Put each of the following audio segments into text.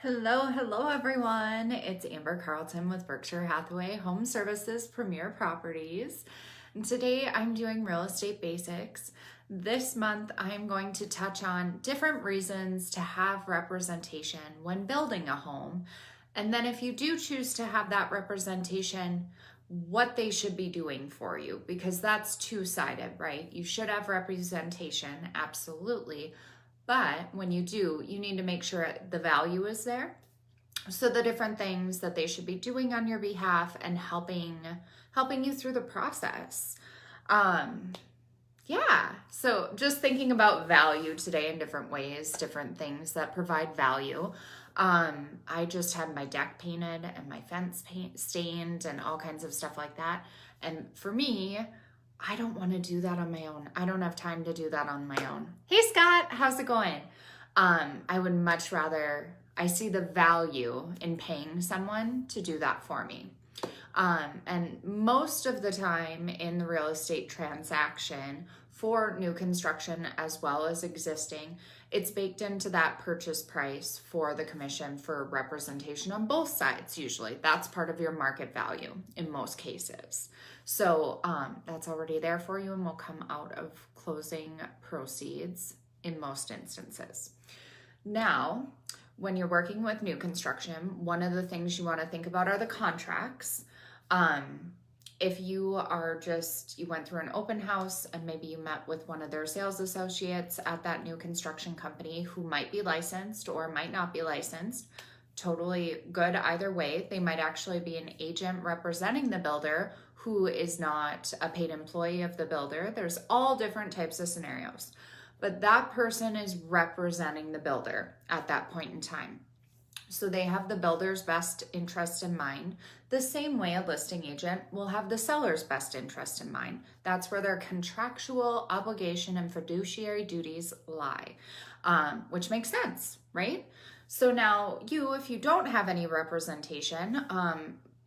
Hello everyone. It's Amber Carlton with Berkshire Hathaway Home Services Premier Properties. And today I'm doing real estate basics. This month I'm going to touch on different reasons to have representation when building a home. And then if you do choose to have that representation, what they should be doing for you, because that's two-sided, right? You should have representation, absolutely. But when you do, you need to make sure the value is there. So the different things that they should be doing on your behalf and helping you through the process. So just thinking about value today in different ways, different things that provide value. I just had my deck painted and my fence stained and all kinds of stuff like that. And for me, I don't want to do that on my own. I don't have time to do that on my own. Hey Scott, how's it going? I would much rather, I see the value in paying someone to do that for me. And most of the time in the real estate transaction for new construction as well as existing, it's baked into that purchase price for the commission for representation on both sides usually. That's part of your market value in most cases. So that's already there for you and will come out of closing proceeds in most instances. Now, when you're working with new construction, one of the things you want to think about are the contracts. If you went through an open house and maybe you met with one of their sales associates at that new construction company who might be licensed or might not be licensed, totally good either way. They might actually be an agent representing the builder who is not a paid employee of the builder. There's all different types of scenarios, but that person is representing the builder at that point in time. So they have the builder's best interest in mind, the same way a listing agent will have the seller's best interest in mind. That's where their contractual obligation and fiduciary duties lie, which makes sense, right? So now if you don't have any representation,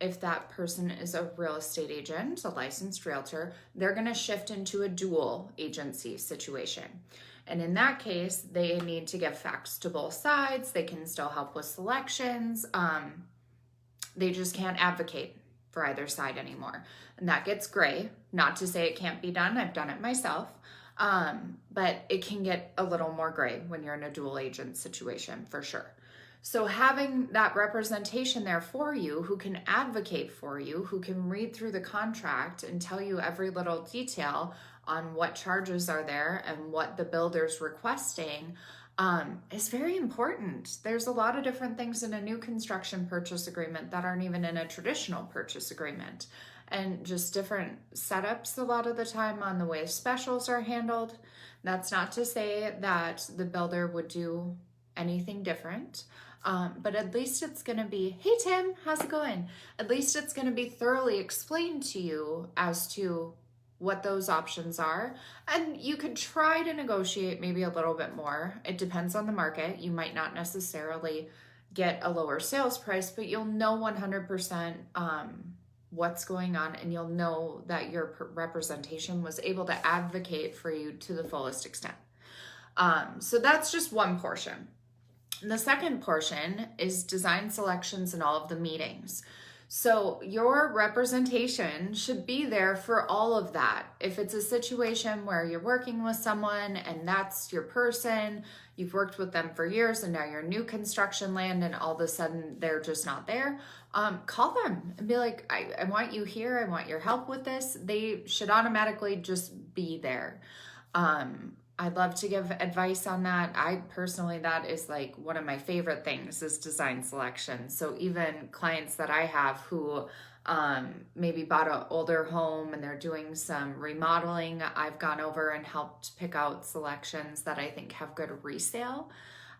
if that person is a real estate agent, a licensed realtor, they're going to shift into a dual agency situation. And in that case, they need to give facts to both sides. They can still help with selections. They just can't advocate for either side anymore. And that gets gray. Not to say it can't be done. I've done it myself. But it can get a little more gray when you're in a dual agent situation for sure. So having that representation there for you, who can advocate for you, who can read through the contract and tell you every little detail on what charges are there and what the builder's requesting, is very important. There's a lot of different things in a new construction purchase agreement that aren't even in a traditional purchase agreement, and just different setups a lot of the time on the way specials are handled. That's not to say that the builder would do anything different. But at least it's going to be, hey Tim, how's it going? At least it's going to be thoroughly explained to you as to what those options are. And you could try to negotiate maybe a little bit more. It depends on the market. You might not necessarily get a lower sales price, but you'll know 100% what's going on, and you'll know that your representation was able to advocate for you to the fullest extent. So that's just one portion. The second portion is design selections and all of the meetings. So your representation should be there for all of that. If it's a situation where you're working with someone and that's your person, you've worked with them for years and now you're new construction land and all of a sudden they're just not there, call them and be like, I want you here. I want your help with this. They should automatically just be there. I'd love to give advice on that. That is like one of my favorite things is design selection. So even clients that I have who maybe bought an older home and they're doing some remodeling, I've gone over and helped pick out selections that I think have good resale.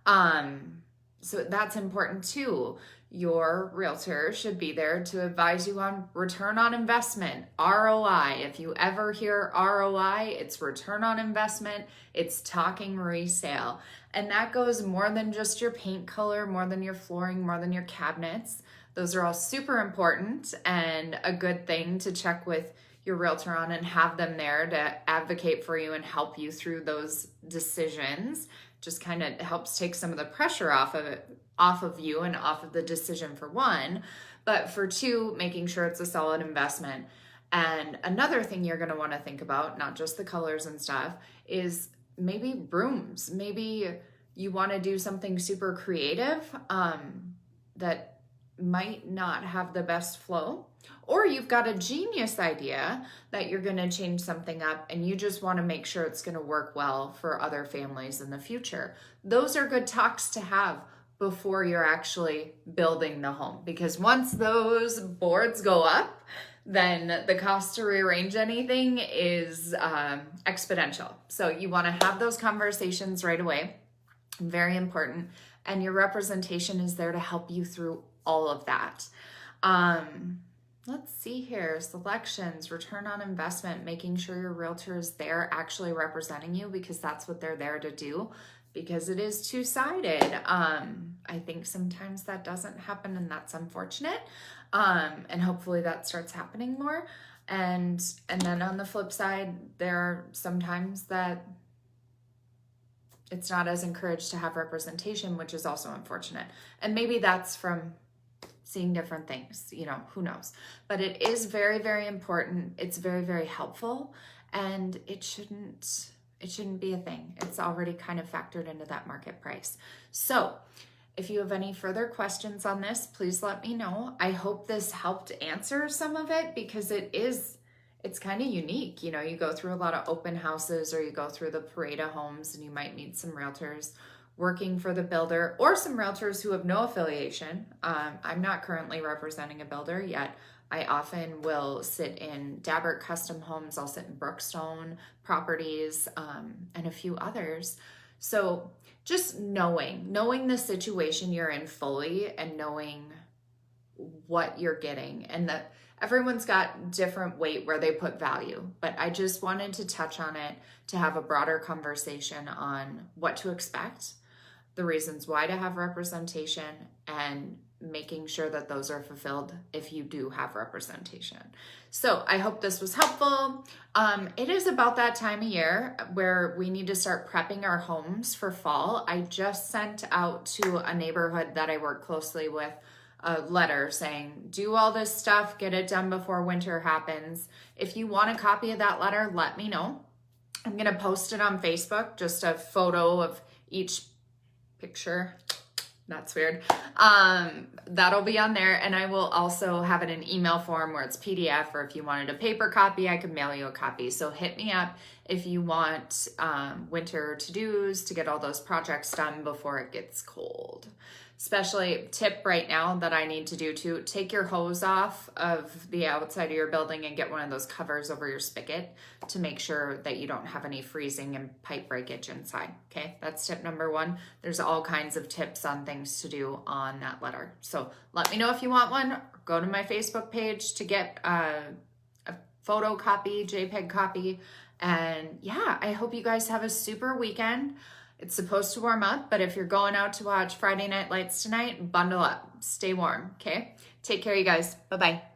So that's important too. Your realtor should be there to advise you on return on investment, ROI. If you ever hear ROI, it's return on investment. It's talking resale. And that goes more than just your paint color, more than your flooring, more than your cabinets. Those are all super important and a good thing to check with your realtor on and have them there to advocate for you and help you through those decisions just kind of helps take some of the pressure off of you and off of the decision, for one, but for two, making sure it's a solid investment. And another thing you're going to want to think about, not just the colors and stuff, is maybe rooms. Maybe you want to do something super creative that might not have the best flow, or you've got a genius idea that you're going to change something up and you just want to make sure it's going to work well for other families in the future. Those are good talks to have before you're actually building the home, because once those boards go up, then the cost to rearrange anything is exponential. So you want to have those conversations right away. Very important. And your representation is there to help you through all of that. Let's see here. Selections, return on investment, making sure your realtor is there actually representing you, because that's what they're there to do, because it is two-sided. I think sometimes that doesn't happen, and that's unfortunate. And hopefully that starts happening more. And then on the flip side, there are sometimes that it's not as encouraged to have representation, which is also unfortunate. And maybe that's from seeing different things, who knows. But it is very, very important. It's very, very helpful, and it shouldn't be a thing. It's already kind of factored into that market price. So if you have any further questions on this, please let me know. I hope this helped answer some of it, because it's kind of unique. You go through a lot of open houses, or you go through the parade of homes, and you might meet some realtors working for the builder, or some realtors who have no affiliation. I'm not currently representing a builder yet. I often will sit in Dabbert Custom Homes. I'll sit in Brookstone Properties, and a few others. So just knowing the situation you're in fully, and knowing what you're getting, and that everyone's got different weight where they put value. But I just wanted to touch on it to have a broader conversation on what to expect, the reasons why to have representation, and making sure that those are fulfilled if you do have representation. So I hope this was helpful. It is about that time of year where we need to start prepping our homes for fall. I just sent out to a neighborhood that I work closely with a letter saying, do all this stuff, get it done before winter happens. If you want a copy of that letter, let me know. I'm going to post it on Facebook, just a photo of each picture. That's weird. That'll be on there. And I will also have it in email form where it's PDF, or if you wanted a paper copy, I can mail you a copy. So hit me up if you want winter to-dos to get all those projects done before it gets cold. Especially tip right now that I need to do too, take your hose off of the outside of your building and get one of those covers over your spigot to make sure that you don't have any freezing and pipe breakage inside. Okay, that's tip number one. There's all kinds of tips on things to do on that letter. So let me know if you want one. Go to my Facebook page to get a photo copy, JPEG copy. And yeah, I hope you guys have a super weekend. It's supposed to warm up, but if you're going out to watch Friday Night Lights tonight, bundle up. Stay warm, okay? Take care, you guys. Bye-bye.